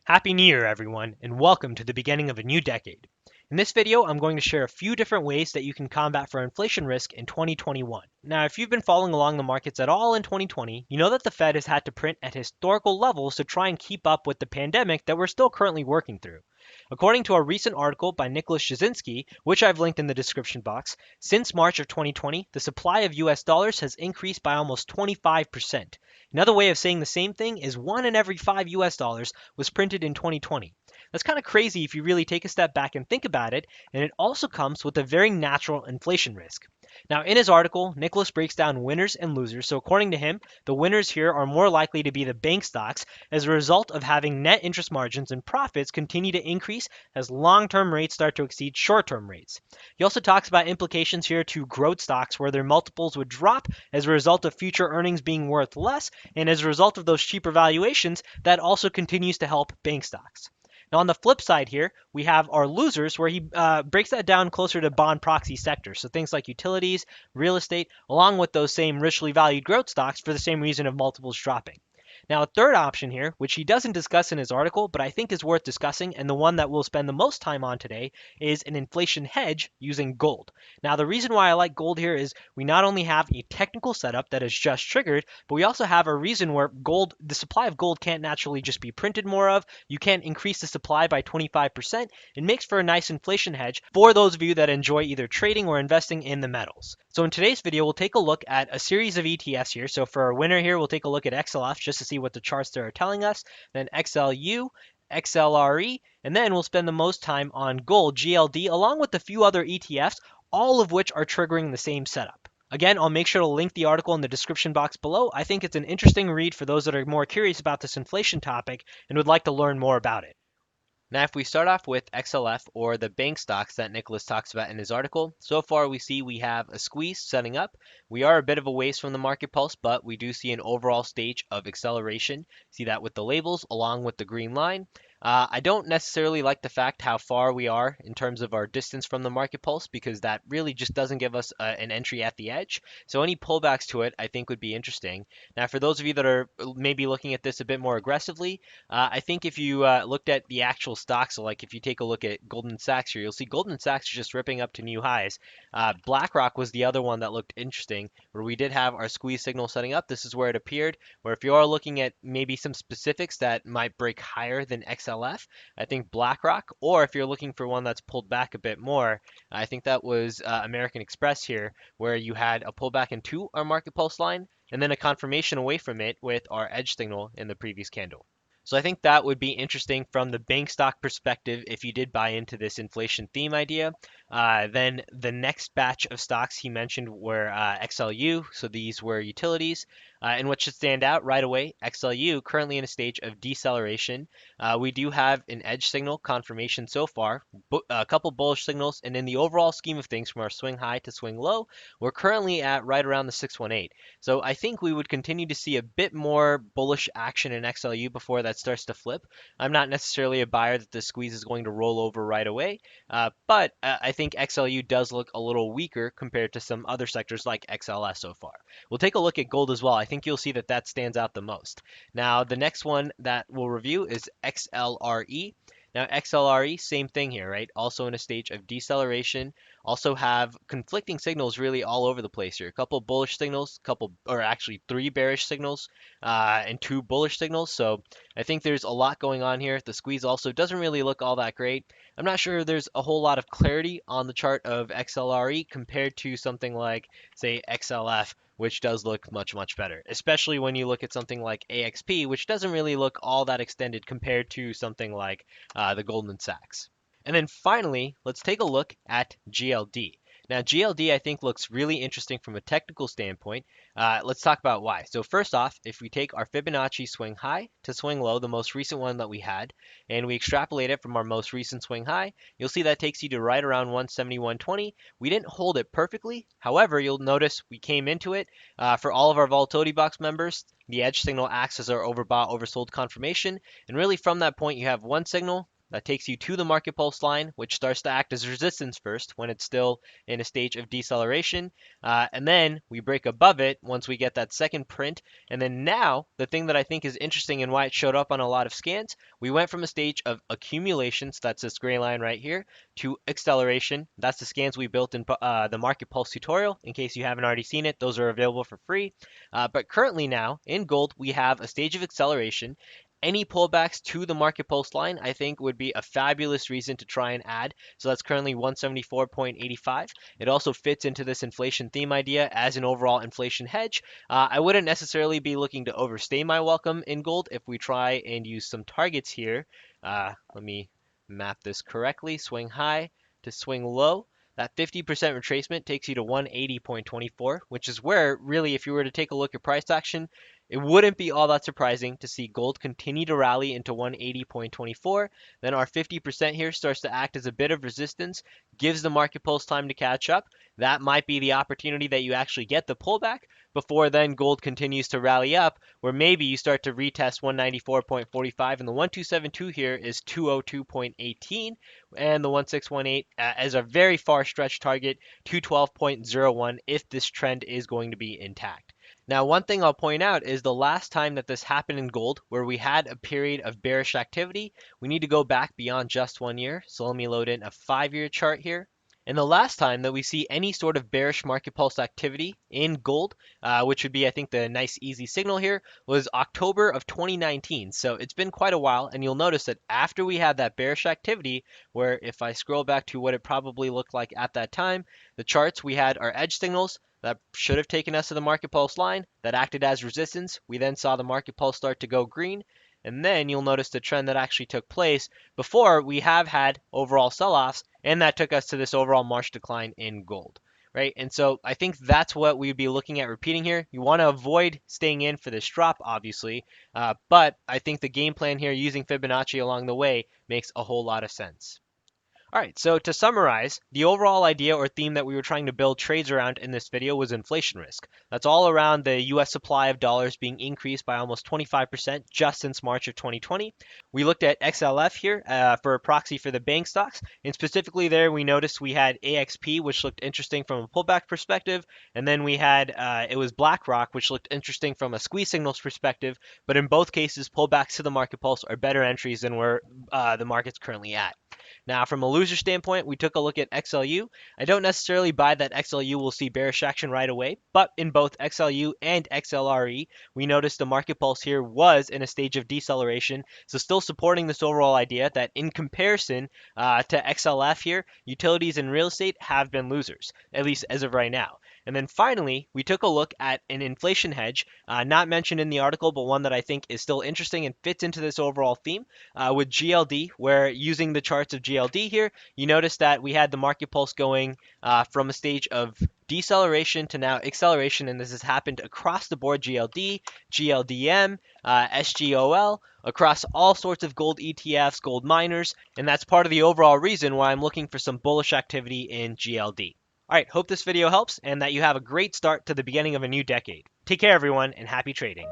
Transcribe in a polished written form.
Happy New Year, everyone, and welcome to the beginning of a new decade. In this video, I'm going to share a few different ways that you can combat for inflation risk in 2021. Now, if you've been following along the markets at all in 2020, you know that the Fed has had to print at historical levels to try and keep up with the pandemic that we're still currently working through. According to a recent article by Nicholas Jasinski, which I've linked in the description box, since March of 2020, the supply of US dollars has increased by almost 25%. Another way of saying the same thing is 1 in every 5 US dollars was printed in 2020. That's kind of crazy if you really take a step back and think about it, and it also comes with a very natural inflation risk. Now, in his article, Nicholas breaks down winners and losers. So, according to him, the winners here are more likely to be the bank stocks as a result of having net interest margins and profits continue to increase as long term rates start to exceed short term rates. He also talks about implications here to growth stocks where their multiples would drop as a result of future earnings being worth less, and as a result of those cheaper valuations, that also continues to help bank stocks. Now, on the flip side here, we have our losers where he breaks that down closer to bond proxy sectors. So things like utilities, real estate, along with those same richly valued growth stocks for the same reason of multiples dropping. Now, a third option here, which he doesn't discuss in his article, but I think is worth discussing, and the one that we'll spend the most time on today, is an inflation hedge using gold. Now, the reason why I like gold here is we not only have a technical setup that is just triggered, but we also have a reason where the supply of gold can't naturally just be printed more of. You can't increase the supply by 25%. It makes for a nice inflation hedge for those of you that enjoy either trading or investing in the metals. So in today's video, we'll take a look at a series of ETFs here. So for our winner here, we'll take a look at XLF just to see what the charts there are telling us, then XLU, XLRE, and then we'll spend the most time on gold, GLD, along with a few other ETFs, all of which are triggering the same setup. Again, I'll make sure to link the article in the description box below. I think it's an interesting read for those that are more curious about this inflation topic and would like to learn more about it. Now, if we start off with XLF or the bank stocks that Nicholas talks about in his article, so far we see we have a squeeze setting up. We are a bit of a ways from the market pulse, but we do see an overall stage of acceleration. See that with the labels along with the green line. I don't necessarily like the fact how far we are in terms of our distance from the market pulse because that really just doesn't give us an entry at the edge. So any pullbacks to it I think would be interesting. Now for those of you that are maybe looking at this a bit more aggressively, I think if you looked at the actual stocks, so like if you take a look at Goldman Sachs here, you'll see Goldman Sachs is just ripping up to new highs. BlackRock was the other one that looked interesting, where we did have our squeeze signal setting up. This is where it appeared, where if you are looking at maybe some specifics that might break higher than XLF, I think BlackRock, or if you're looking for one that's pulled back a bit more, I think that was American Express here, where you had a pullback into our market pulse line, and then a confirmation away from it with our edge signal in the previous candle. So I think that would be interesting from the bank stock perspective if you did buy into this inflation theme idea. Then the next batch of stocks he mentioned were XLU, so these were utilities. And what should stand out right away, XLU currently in a stage of deceleration. We do have an edge signal confirmation so far, a couple bullish signals, and in the overall scheme of things from our swing high to swing low, we're currently at right around the 618. So I think we would continue to see a bit more bullish action in XLU before that starts to flip. I'm not necessarily a buyer that the squeeze is going to roll over right away, but I think XLU does look a little weaker compared to some other sectors like XLS so far. We'll take a look at gold as well. I think you'll see that that stands out the most. Now, the next one that we'll review is XLRE. Now, XLRE, same thing here, right? Also in a stage of deceleration. Also have conflicting signals really all over the place here. A couple bullish signals, or actually 3 bearish signals, and 2 bullish signals. So I think there's a lot going on here. The squeeze also doesn't really look all that great. I'm not sure there's a whole lot of clarity on the chart of XLRE compared to something like, say, XLF, which does look much, much better, especially when you look at something like AXP, which doesn't really look all that extended compared to something like the Goldman Sachs. And then finally, let's take a look at GLD. Now, GLD I think looks really interesting from a technical standpoint. Let's talk about why. So first off, if we take our Fibonacci swing high to swing low, the most recent one that we had, and we extrapolate it from our most recent swing high, you'll see that takes you to right around 170, 120. We didn't hold it perfectly. However, you'll notice we came into it. For all of our volatility box members, the edge signal acts as our overbought, oversold confirmation. And really from that point, you have one signal, That takes you to the market pulse line, which starts to act as resistance first when it's still in a stage of deceleration. And then we break above it once we get that second print. And then now, the thing that I think is interesting and why it showed up on a lot of scans, we went from a stage of accumulation, so that's this gray line right here, to acceleration. That's the scans we built in the Market Pulse tutorial. In case you haven't already seen it, those are available for free. But currently now, in gold, we have a stage of acceleration. Any pullbacks to the market pulse line, I think, would be a fabulous reason to try and add. So that's currently 174.85. It also fits into this inflation theme idea as an overall inflation hedge. I wouldn't necessarily be looking to overstay my welcome in gold if we try and use some targets here. Let me map this correctly. Swing high to swing low. That 50% retracement takes you to 180.24, which is where, really, if you were to take a look at price action, it wouldn't be all that surprising to see gold continue to rally into 180.24. Then our 50% here starts to act as a bit of resistance, gives the market pulse time to catch up. That might be the opportunity that you actually get the pullback before then gold continues to rally up, where maybe you start to retest 194.45, and the 1272 here is 202.18, and the 1618 as a very far stretch target, 212.01 if this trend is going to be intact. Now, one thing I'll point out is the last time that this happened in gold, where we had a period of bearish activity, we need to go back beyond just 1 year. So let me load in a 5-year chart here. And the last time that we see any sort of bearish market pulse activity in gold, which would be, I think, the nice easy signal here, was October of 2019. So it's been quite a while, and you'll notice that after we had that bearish activity, where if I scroll back to what it probably looked like at that time, the charts, we had our edge signals that should have taken us to the market pulse line that acted as resistance. We then saw the market pulse start to go green. And then you'll notice the trend that actually took place before we have had overall sell-offs, and that took us to this overall March decline in gold, right? And so I think that's what we'd be looking at repeating here. You want to avoid staying in for this drop, obviously, but I think the game plan here using Fibonacci along the way makes a whole lot of sense. All right, so to summarize, the overall idea or theme that we were trying to build trades around in this video was inflation risk. That's all around the US supply of dollars being increased by almost 25% just since March of 2020. We looked at XLF here for a proxy for the bank stocks, and specifically there we noticed we had AXP, which looked interesting from a pullback perspective, and then we had, it was BlackRock, which looked interesting from a squeeze signals perspective, but in both cases, pullbacks to the market pulse are better entries than where the market's currently at. Now, from a loser standpoint, we took a look at XLU. I don't necessarily buy that XLU will see bearish action right away, but in both XLU and XLRE, we noticed the market pulse here was in a stage of deceleration, so still supporting this overall idea that in comparison to XLF here, utilities and real estate have been losers, at least as of right now. And then finally, we took a look at an inflation hedge, not mentioned in the article, but one that I think is still interesting and fits into this overall theme with GLD, where using the charts of GLD here, you notice that we had the market pulse going from a stage of deceleration to now acceleration, and this has happened across the board: GLD, GLDM, SGOL, across all sorts of gold ETFs, gold miners, and that's part of the overall reason why I'm looking for some bullish activity in GLD. All right, hope this video helps and that you have a great start to the beginning of a new decade. Take care, everyone, and happy trading.